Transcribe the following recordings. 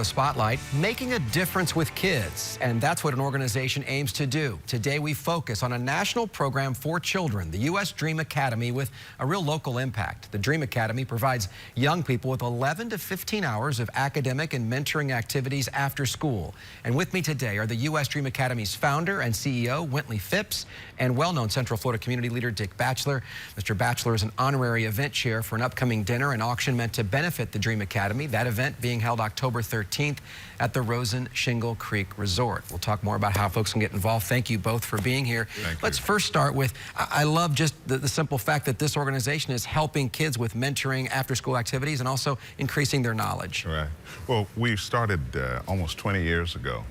Spotlight, making a difference with kids, and that's what an organization aims to do. Today we focus on a national program for children, the U.S. Dream Academy, with a real local impact. The Dream Academy provides young people with 11 to 15 hours of academic and mentoring activities after school. And with me today are the U.S. Dream Academy's founder and CEO, Wintley Phipps, and well-known Central Florida community leader, Dick Batchelor. Mr. Batchelor is an honorary event chair for an upcoming dinner and auction meant to benefit the Dream Academy. That event being held October 13th at the Rosen Shingle Creek Resort. We'll talk more about how folks can get involved. Thank you both for being here. Let's first start with, I love just the simple fact that this organization is helping kids with mentoring after-school activities and also increasing their knowledge. Right. Well, we started almost 20 years ago.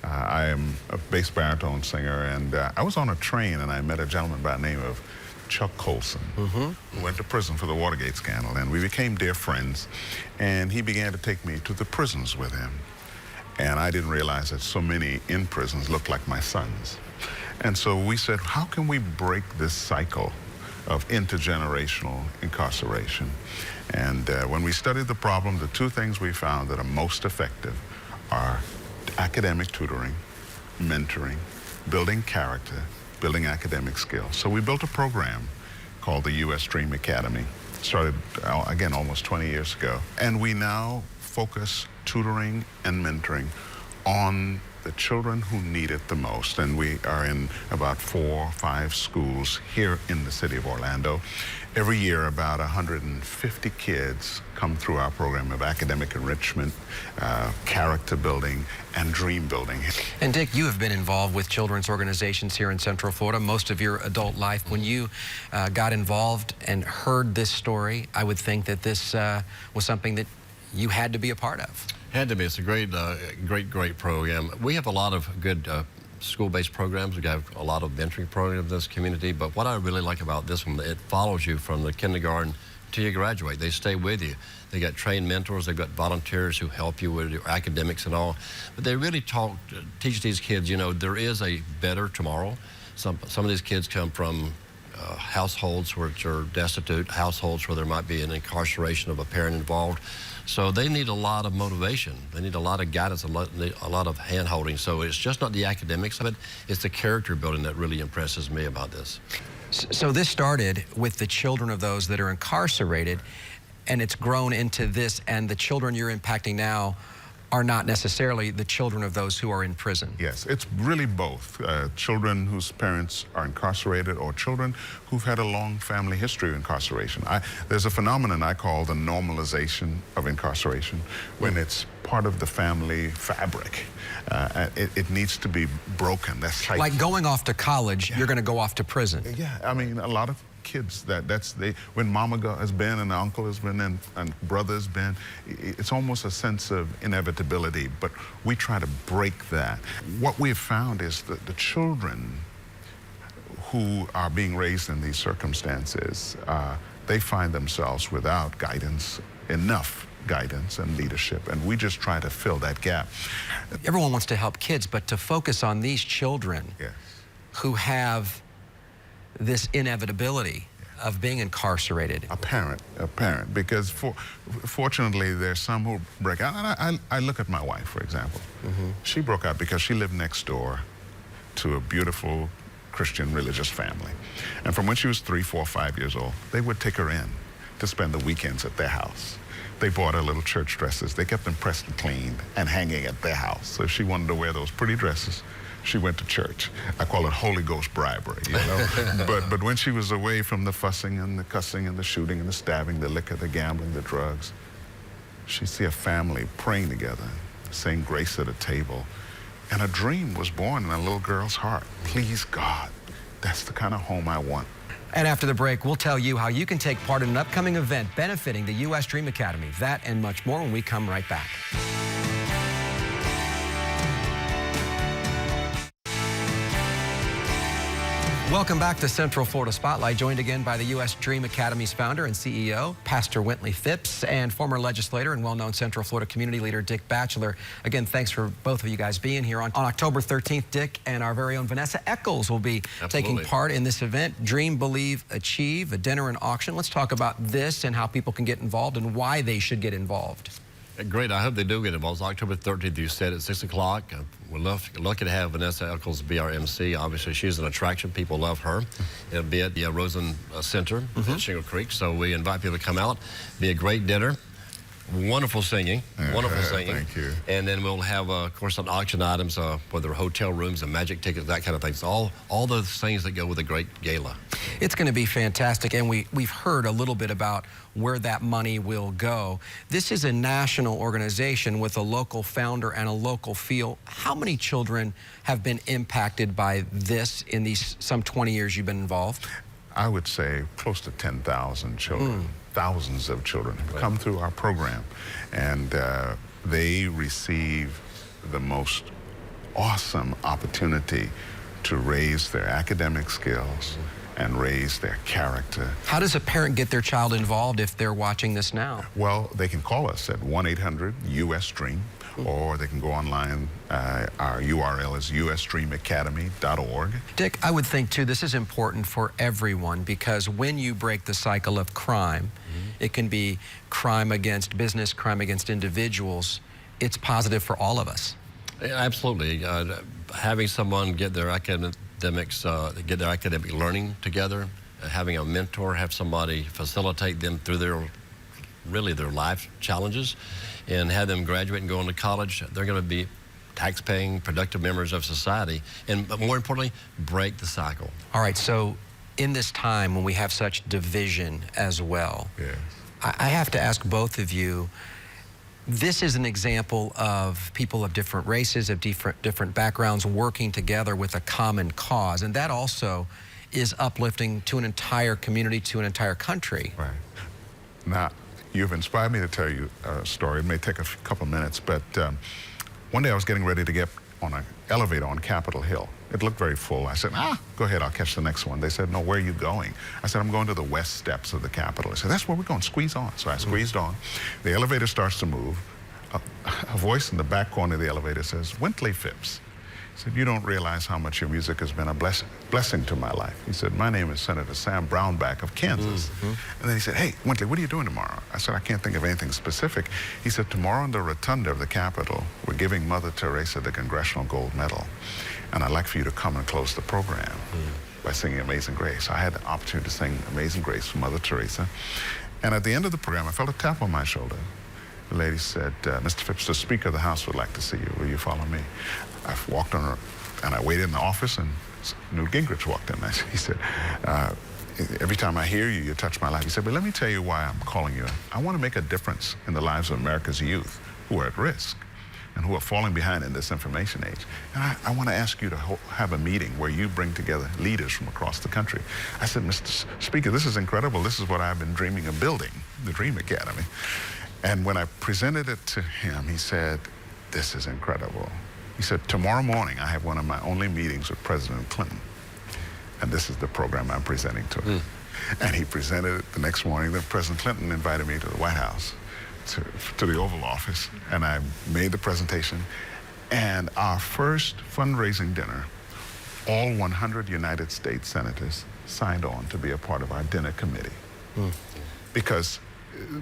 I am a bass baritone singer, and I was on a train and I met a gentleman by the name of Chuck Colson, who went to prison for the Watergate scandal, and we became dear friends, and he began to take me to the prisons with him. And I didn't realize that so many in prisons looked like my sons. And so we said, how can we break this cycle of intergenerational incarceration? And when we studied the problem, the two things we found that are most effective are academic tutoring, mentoring, building character, building academic skills. So we built a program called the U.S. Dream Academy. Started, again, almost 20 years ago. And we now focus tutoring and mentoring on the children who need it the most. And we are in about 4 or 5 schools here in the city of Orlando. Every year, about 150 kids come through our program of academic enrichment, character building, and dream building. And Dick, you have been involved with children's organizations here in Central Florida most of your adult life. When you got involved and heard this story, I would think that this was something that you had to be a part of. Had to be. It's a great program. We have a lot of good school-based programs. We have a lot of mentoring programs in this community, but what I really like about this one, it follows you from the kindergarten till you graduate. They stay with you. They got trained mentors, they've got volunteers who help you with your academics and all, but they really teach these kids, you know, there is a better tomorrow. Some of these kids come from households which are destitute, households where there might be an incarceration of a parent involved. So they need a lot of motivation. They need a lot of guidance, a lot of hand-holding. So it's just not the academics of it, it's the character building that really impresses me about this. So this started with the children of those that are incarcerated, and it's grown into this, and the children you're impacting now are not necessarily the children of those who are in prison. Yes, it's really both. Children whose parents are incarcerated or children who've had a long family history of incarceration. There's a phenomenon I call the normalization of incarceration, when it's part of the family fabric. It needs to be broken. That's like going off to college, you're going to go off to prison. Yeah, I mean, a lot of kids, when mama has been and uncle has been and brother has been, it's almost a sense of inevitability, but we try to break that. What we have found is that the children who are being raised in these circumstances, they find themselves without guidance, enough guidance and leadership, and we just try to fill that gap. Everyone wants to help kids, but to focus on these children who have this inevitability of being incarcerated. Apparent, because fortunately there's some who break out. And I look at my wife, for example. She broke out because she lived next door to a beautiful Christian religious family. And from when she was 3, 4, 5 years old, they would take her in to spend the weekends at their house. They bought her little church dresses. They kept them pressed and cleaned and hanging at their house. So she wanted to wear those pretty dresses. She went to church. I call it Holy Ghost bribery, you know. but when she was away from the fussing and the cussing and the shooting and the stabbing, the liquor, the gambling, the drugs, she'd see a family praying together, saying grace at a table. And a dream was born in a little girl's heart. Please, God, that's the kind of home I want. And after the break, we'll tell you how you can take part in an upcoming event benefiting the U.S. Dream Academy. That and much more when we come right back. Welcome back to Central Florida Spotlight, joined again by the U.S. Dream Academy's founder and CEO, Pastor Wintley Phipps, and former legislator and well-known Central Florida community leader, Dick Batchelor. Again, thanks for both of you guys being here. On October 13th, Dick and our very own Vanessa Eccles will be taking part in this event, Dream, Believe, Achieve, a dinner and auction. Let's talk about this and how people can get involved and why they should get involved. Great. I hope they do get involved. It's October 13th, you said, at 6 o'clock. We're lucky to have Vanessa Eccles be our MC. Obviously, she's an attraction. People love her. It'll be at the Rosen Center at Shingle Creek. So we invite people to come out. Be a great dinner. Wonderful singing. Wonderful singing. Thank you. And then we'll have, of course, some auction items, whether hotel rooms and magic tickets, that kind of thing. So all those things that go with a great gala. It's going to be fantastic, and we've heard a little bit about where that money will go. This is a national organization with a local founder and a local feel. How many children have been impacted by this in these some 20 years you've been involved? I would say close to 10,000 children. Thousands of children have come through our program, and they receive the most awesome opportunity to raise their academic skills and raise their character. How does a parent get their child involved if they're watching this now? Well, they can call us at 1-800-US-DREAM, or they can go online. Our URL is usdreamacademy.org. Dick, I would think, too, this is important for everyone, because when you break the cycle of crime, it can be crime against business, crime against individuals. It's positive for all of us. Yeah, absolutely. Having someone get their academics, get their academic learning together, having a mentor, have somebody facilitate them through their life challenges, and have them graduate and go on to college, they're going to be tax-paying, productive members of society, and more importantly, break the cycle. All right, so in this time when we have such division as well, Yes. I have to ask both of you, this is an example of people of different races, of different backgrounds working together with a common cause, and that also is uplifting to an entire community, to an entire country. Right. Now, you've inspired me to tell you a story. It may take a couple minutes, but one day I was getting ready to get on an elevator on Capitol Hill. It looked very full. I said, go ahead, I'll catch the next one. They said, no, where are you going? I said, I'm going to the west steps of the Capitol. They said, that's where we're going, squeeze on. So I squeezed on. The elevator starts to move. A voice in the back corner of the elevator says, Wintley Phipps. He said, you don't realize how much your music has been a blessing to my life. He said, my name is Senator Sam Brownback of Kansas. And then he said, hey, Wintley, what are you doing tomorrow? I said, I can't think of anything specific. He said, tomorrow in the rotunda of the Capitol, we're giving Mother Teresa the Congressional Gold Medal. And I'd like for you to come and close the program by singing Amazing Grace. I had the opportunity to sing Amazing Grace for Mother Teresa. And at the end of the program, I felt a tap on my shoulder. The lady said, Mr. Phipps, the Speaker of the House would like to see you. Will you follow me? I walked on her, and I waited in the office, and Newt Gingrich walked in. He said, every time I hear you, you touch my life. He said, but let me tell you why I'm calling you. I want to make a difference in the lives of America's youth who are at risk and who are falling behind in this information age. And I want to ask you to have a meeting where you bring together leaders from across the country. I said, Mr. Speaker, this is incredible. This is what I've been dreaming of building, the Dream Academy. And when I presented it to him, he said, this is incredible. He said, tomorrow morning, I have one of my only meetings with President Clinton. And this is the program I'm presenting to him. And he presented it the next morning. Then President Clinton invited me to the White House, to the Oval Office. And I made the presentation. And our first fundraising dinner, all 100 United States senators signed on to be a part of our dinner committee. Because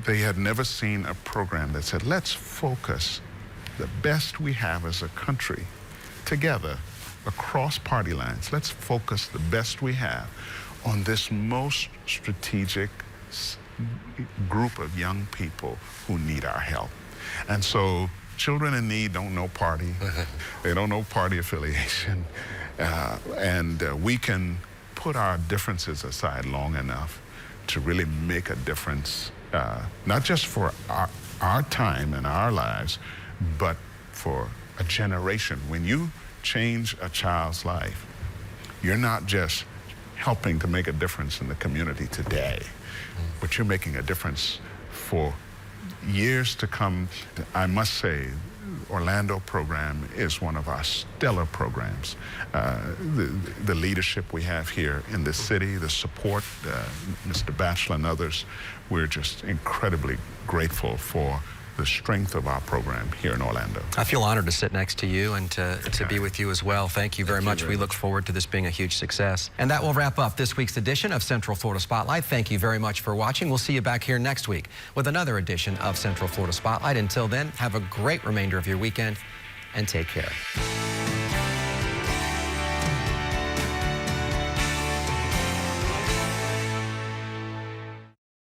they had never seen a program that said, let's focus the best we have as a country together across party lines. Let's focus the best we have on this most strategic group of young people who need our help. And so children in need don't know party. They don't know party affiliation. And we can put our differences aside long enough to really make a difference, not just for our time and our lives, but for a generation. When you change a child's life, you're not just helping to make a difference in the community today, but you're making a difference for years to come. I must say, Orlando program is one of our stellar programs. The leadership we have here in the city, the support, Mr. Batchelor and others, we're just incredibly grateful for the strength of our program here in Orlando. I feel honored to sit next to you and to be with you as well. Thank you very much. We look forward to this being a huge success. And that will wrap up this week's edition of Central Florida Spotlight. Thank you very much for watching. We'll see you back here next week with another edition of Central Florida Spotlight. Until then, have a great remainder of your weekend and take care.